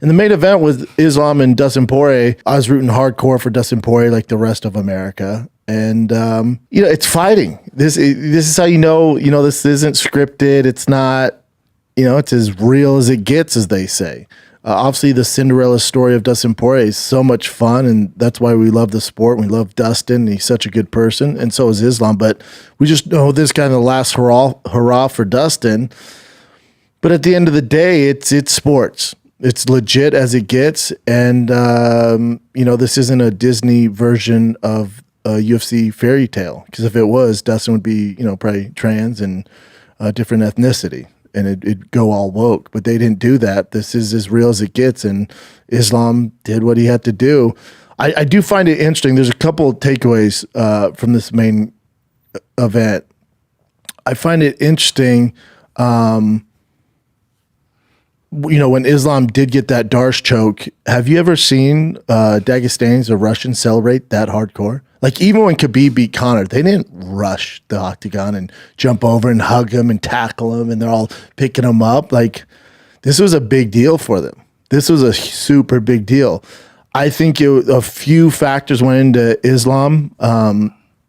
And the main event was Islam and Dustin Poirier. I was rooting hardcore for Dustin Poirier like the rest of America. And, it's fighting. This is how this isn't scripted. It's not, it's as real as it gets, as they say. Obviously, the Cinderella story of Dustin Poirier is so much fun, and that's why we love the sport. We love Dustin. He's such a good person, and so is Islam. But we just know this kind of last hurrah for Dustin. But at the end of the day, it's sports. It's legit as it gets, and this isn't a Disney version of a UFC fairy tale. Because if it was, Dustin would be probably trans and a different ethnicity, and it'd go all woke. But they didn't do that. This is as real as it gets, and Islam did what he had to do. I do find it interesting. There's a couple of takeaways from this main event. I find it interesting. When Islam did get that Darce choke, have you ever seen Dagestanis or Russians celebrate that hardcore? Like, even when Khabib beat Conor, they didn't rush the octagon and jump over and hug him and tackle him, and they're all picking him up. Like, this was a big deal for them. This was a super big deal. I think a few factors went into Islam.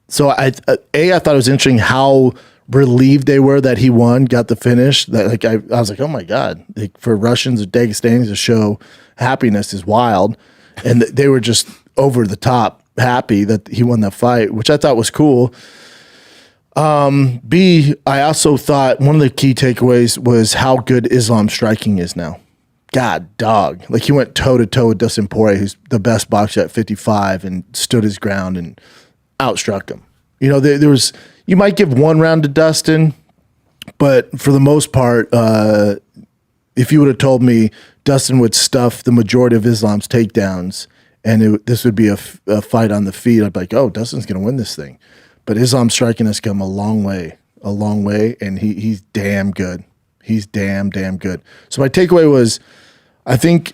So I thought it was interesting how relieved they were that he won, got the finish. That I was like, oh my God, for Russians or Dagestanis to show happiness is wild. And they were just over the top happy that he won that fight, which I thought was cool. I also thought one of the key takeaways was how good Islam's striking is now. God, dog. Like, he went toe-to-toe with Dustin Poirier, who's the best boxer at 55, and stood his ground and outstruck him. There was, you might give one round to Dustin, but for the most part, if you would have told me Dustin would stuff the majority of Islam's takedowns and this would be a fight on the feet, I'd be like, oh, Dustin's going to win this thing. But Islam's striking has come a long way, and he's damn good. He's damn good. So my takeaway was, I think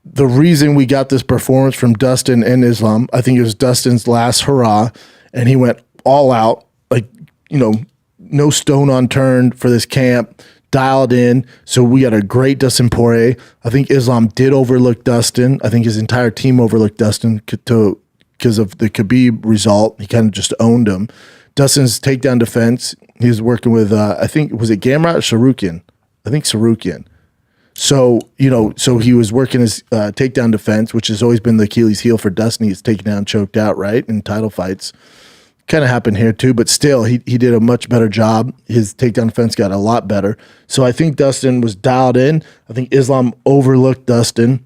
the reason we got this performance from Dustin and Islam, I think it was Dustin's last hurrah, and he went all out, like, no stone unturned for this camp, dialed in. So we got a great Dustin Poirier. I think Islam did overlook Dustin. I think his entire team overlooked Dustin because of the Khabib result. He kind of just owned him. Dustin's takedown defense, he was working with, I think, was it Gamrot or Sarukian? I think Sarukian. So, so he was working his takedown defense, which has always been the Achilles heel for Dustin. He's taken down, choked out, right, in title fights. Kind of happened here too, but still, he did a much better job. His takedown defense got a lot better. So I think Dustin was dialed in. I think Islam overlooked Dustin.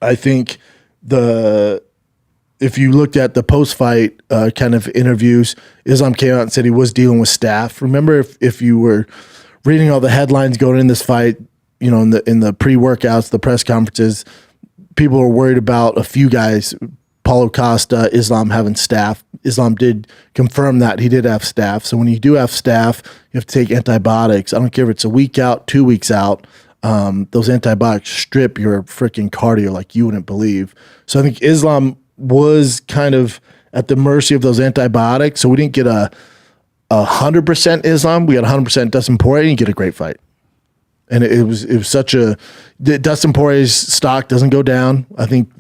I think if you looked at the post-fight kind of interviews, Islam came out and said he was dealing with staph. Remember, if you were reading all the headlines going in this fight, in the pre-workouts, the press conferences, people were worried about a few guys, Paulo Costa, Islam having staph. Islam did confirm that he did have staph. So when you do have staph, you have to take antibiotics. I don't care if it's a week out, 2 weeks out. Those antibiotics strip your freaking cardio like you wouldn't believe. So I think Islam was kind of at the mercy of those antibiotics. So we didn't get a 100% Islam. We got 100% Dustin Poirier, and you get a great fight. And it was such Dustin Poirier's stock doesn't go down. I think,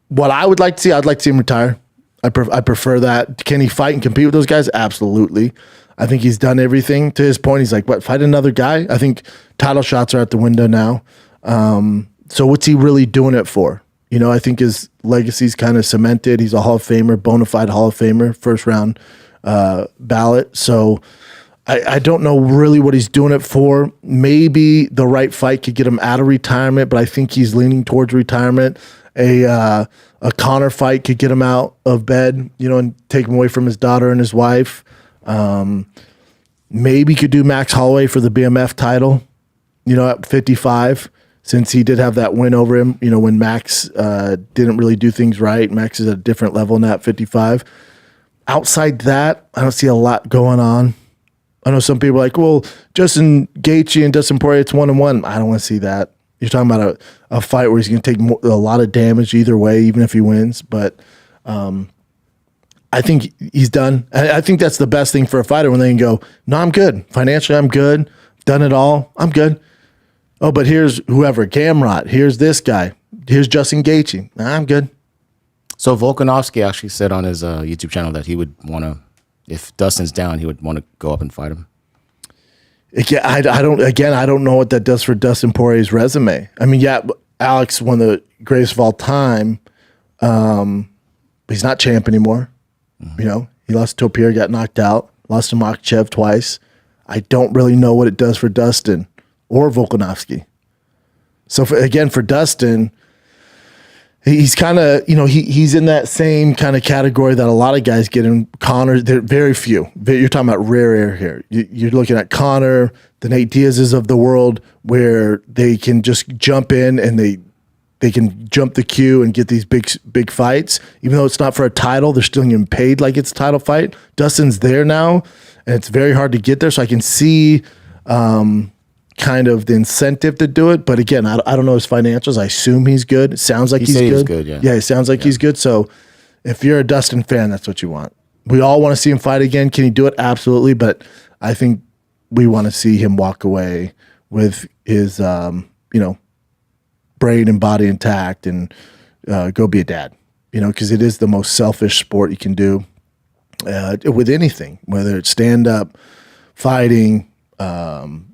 what I would like to see, I'd like to see him retire. I prefer that. Can he fight and compete with those guys? Absolutely. I think he's done everything to his point. He's like, what, fight another guy? I think title shots are out the window now. So what's he really doing it for? I think his legacy's kind of cemented. He's a Hall of Famer, bona fide Hall of Famer, first round ballot. So I don't know really what he's doing it for. Maybe the right fight could get him out of retirement, but I think he's leaning towards retirement. A Conor fight could get him out of bed, and take him away from his daughter and his wife. Maybe could do Max Holloway for the BMF title, at 55, since he did have that win over him, when Max didn't really do things right. Max is at a different level now at 55. Outside that, I don't see a lot going on. I know some people are like, well, Justin Gaethje and Dustin Poirier, it's 1-1. I don't want to see that. You're talking about a fight where he's going to take a lot of damage either way, even if he wins. But I think he's done. I think that's the best thing for a fighter, when they can go, no, I'm good. Financially, I'm good. Done it all. I'm good. Oh, but here's whoever, Gamrot. Here's this guy. Here's Justin Gaethje. Nah, I'm good. So Volkanovski actually said on his YouTube channel that he would want to, if Dustin's down, he would want to go up and fight him. Yeah, I don't know what that does for Dustin Poirier's resume. I mean, yeah, Alex, one of the greatest of all time, but he's not champ anymore. Mm-hmm. You know, he lost to Poirier, got knocked out, lost to Makhachev twice. I don't really know what it does for Dustin or Volkanovski. So for Dustin, he's kind of, you know, he's in that same kind of category that a lot of guys get in. Conor, there are very few. You're talking about rare air here. You're looking at Conor, the Nate Diaz's of the world, where they can just jump in and they can jump the queue and get these big fights. Even though it's not for a title, they're still getting paid like it's a title fight. Dustin's there now, and it's very hard to get there. So I can see kind of the incentive to do it. But again, I don't know his financials. I assume he's good. It sounds like he's good. He's good, yeah. Yeah, it sounds like he's good. So if you're a Dustin fan, that's what you want. We all want to see him fight again. Can he do it? Absolutely. But I think we want to see him walk away with his, brain and body intact and go be a dad, because it is the most selfish sport you can do with anything, whether it's stand-up, fighting,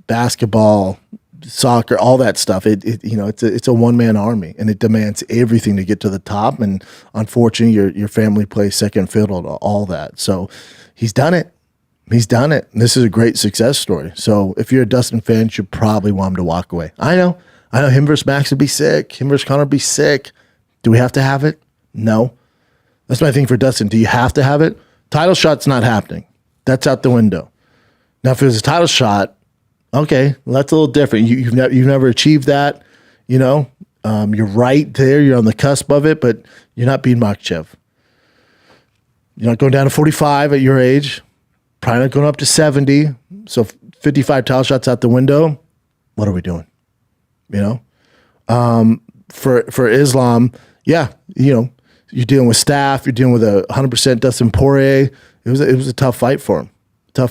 basketball, soccer, all that stuff. It's a one-man army, and it demands everything to get to the top. And unfortunately, your family plays second fiddle to all that. So he's done it. He's done it. And this is a great success story. So if you're a Dustin fan, you should probably want him to walk away. I know him versus Max would be sick. Him versus Conor would be sick. Do we have to have it? No. That's my thing for Dustin. Do you have to have it? Title shot's not happening. That's out the window. Now, if it was a title shot, okay, well, that's a little different. You've never achieved that. You're right there. You're on the cusp of it, but you're not beating Makhachev. You're not going down to 45 at your age. Probably not going up to 70. So 55 title shots out the window. What are we doing? For Islam, yeah, you're dealing with staff. You're dealing with 100% Dustin Poirier. It was a tough fight for him. I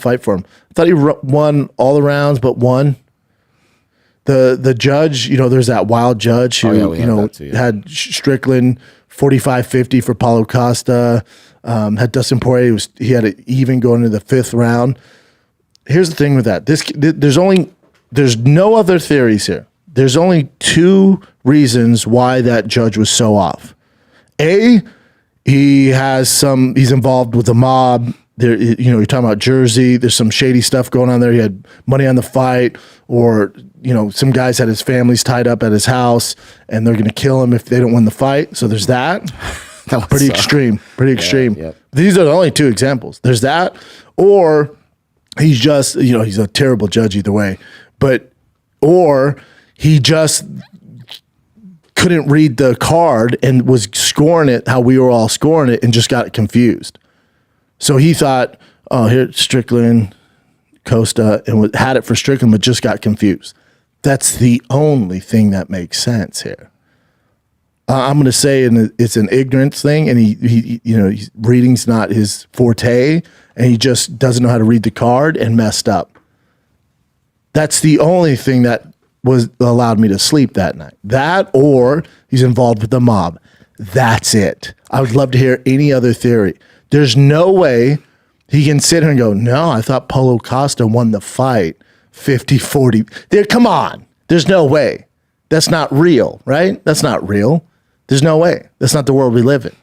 thought he won all the rounds, but one. The judge, there's that wild judge who, had Strickland 45-50 for Paulo Costa. Had Dustin Poirier. He had it even going into the 5th round. Here's the thing with that. There's no other theories here. There's only 2 reasons why that judge was so off. A, he's involved with the mob. There, you're talking about Jersey. There's some shady stuff going on there. He had money on the fight, or some guys had his families tied up at his house, and they're going to kill him if they don't win the fight. So there's that. Pretty extreme. Yeah. These are the only 2 examples. There's that, or he's just he's a terrible judge either way, or he just couldn't read the card and was scoring it how we were all scoring it and just got confused. So he thought, oh, here, Strickland, Costa, and had it for Strickland, but just got confused. That's the only thing that makes sense here. I'm going to say it's an ignorance thing, and he reading's not his forte, and he just doesn't know how to read the card and messed up. That's the only thing that was allowed me to sleep that night. That, or he's involved with the mob. That's it. I would love to hear any other theory. There's no way he can sit here and go, no, I thought Paulo Costa won the fight 50-40. Come on. There's no way. That's not real, right? That's not real. There's no way. That's not the world we live in.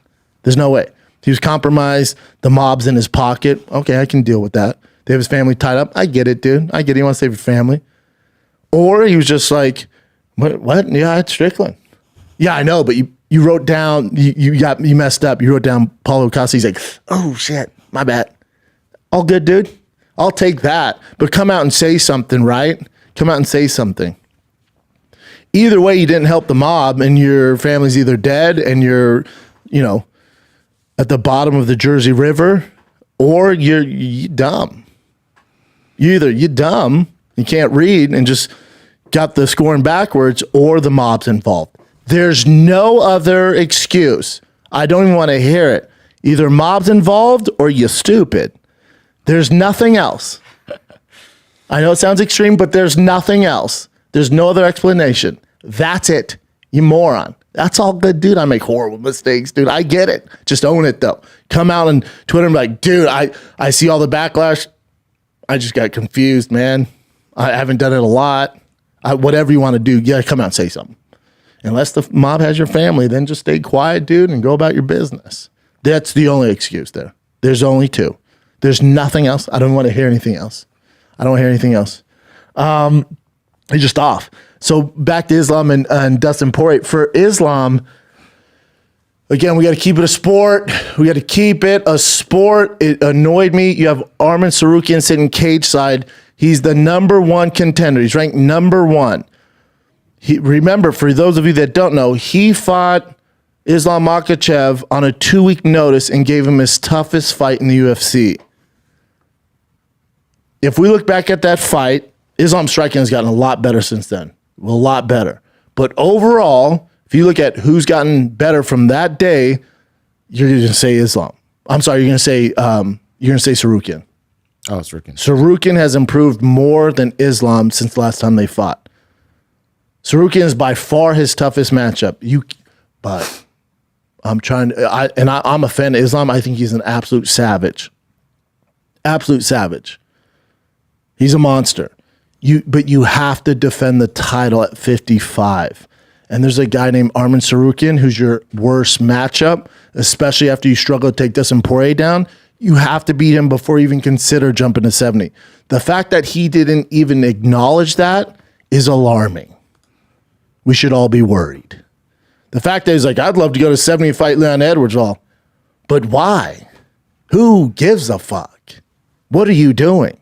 There's no way. He was compromised. The mob's in his pocket. Okay, I can deal with that. They have his family tied up. I get it, dude. I get it. You want to save your family. Or he was just like, what? Yeah, it's Strickland. Yeah, I know, but you wrote down, you messed up. You wrote down Paulo Costa. He's like, oh, shit, my bad. All good, dude. I'll take that. But come out and say something, right? Come out and say something. Either way, you didn't help the mob, and your family's either dead and you're, at the bottom of the Jersey River, or you're dumb. You're dumb, you can't read, and just got the scoring backwards, or the mob's involved. There's no other excuse. I don't even want to hear it. Either mob's involved or you're stupid. There's nothing else. I know it sounds extreme, but there's nothing else. There's no other explanation. That's it. You moron. That's all good, dude. I make horrible mistakes, dude. I get it. Just own it, though. Come out on Twitter and be like, dude, I see all the backlash. I just got confused, man. I haven't done it a lot. Whatever you want to do, yeah, come out and say something. Unless the mob has your family, then just stay quiet, dude, and go about your business. That's the only excuse there. There's only two. There's nothing else. I don't want to hear anything else. I don't want to hear anything else. He's just off. So back to Islam and Dustin Poirier. For Islam, again, we got to keep it a sport. We got to keep it a sport. It annoyed me. You have Arman Tsarukyan sitting cage side. He's the number one contender. He's ranked number one. Remember, for those of you that don't know, he fought Islam Makhachev on a 2-week notice and gave him his toughest fight in the UFC. If we look back at that fight, Islam striking has gotten a lot better since then. A lot better. But overall, if you look at who's gotten better from that day, you're going to say Islam. I'm sorry, you're going to say Tsarukyan. Oh, Tsarukyan. Tsarukyan has improved more than Islam since the last time they fought. Tsarukyan is by far his toughest matchup. But I'm I'm a fan of Islam. I think he's an absolute savage. Absolute savage. He's a monster. But you have to defend the title at 55. And there's a guy named Arman Tsarukyan who's your worst matchup, especially after you struggle to take Dustin Poirier down. You have to beat him before you even consider jumping to 70. The fact that he didn't even acknowledge that is alarming. We should all be worried. The fact that he's like, I'd love to go to 70 and fight Leon Edwards. Well, but why? Who gives a fuck? What are you doing?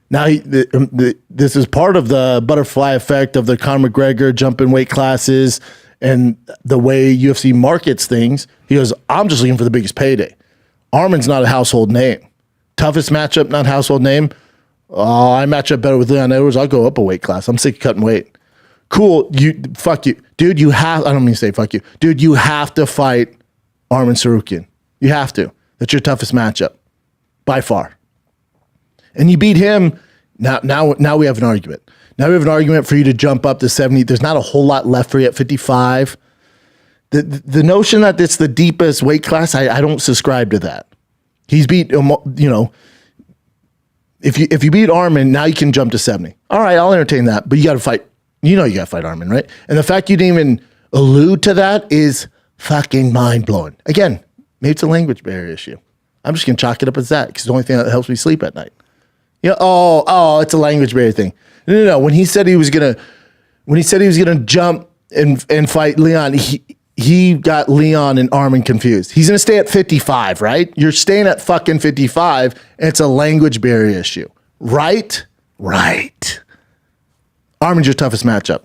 Now, this is part of the butterfly effect of the Conor McGregor jumping weight classes and the way UFC markets things. He goes, I'm just looking for the biggest payday. Arman's not a household name. Toughest matchup, not household name. Oh, I match up better with Leon Edwards. I'll go up a weight class. I'm sick of cutting weight. Cool. Fuck you. Dude, I don't mean to say fuck you. Dude, you have to fight Arman Tsarukyan. You have to. That's your toughest matchup. By far. And you beat him. Now we have an argument. Now we have an argument for you to jump up to 70. There's not a whole lot left for you at 55. The notion that it's the deepest weight class, I don't subscribe to that. He's beat, if you beat Arman, now you can jump to 70. All right, I'll entertain that. But you got to fight. You know you got to fight Arman, right? And the fact you didn't even allude to that is fucking mind-blowing. Again, maybe it's a language barrier issue. I'm just going to chalk it up as that because it's the only thing that helps me sleep at night. It's a language barrier thing. No. When he said he was gonna jump and fight Leon, he got Leon and Arman confused. He's gonna stay at 55, right? You're staying at fucking 55, and it's a language barrier issue, right? Right. Arman's your toughest matchup.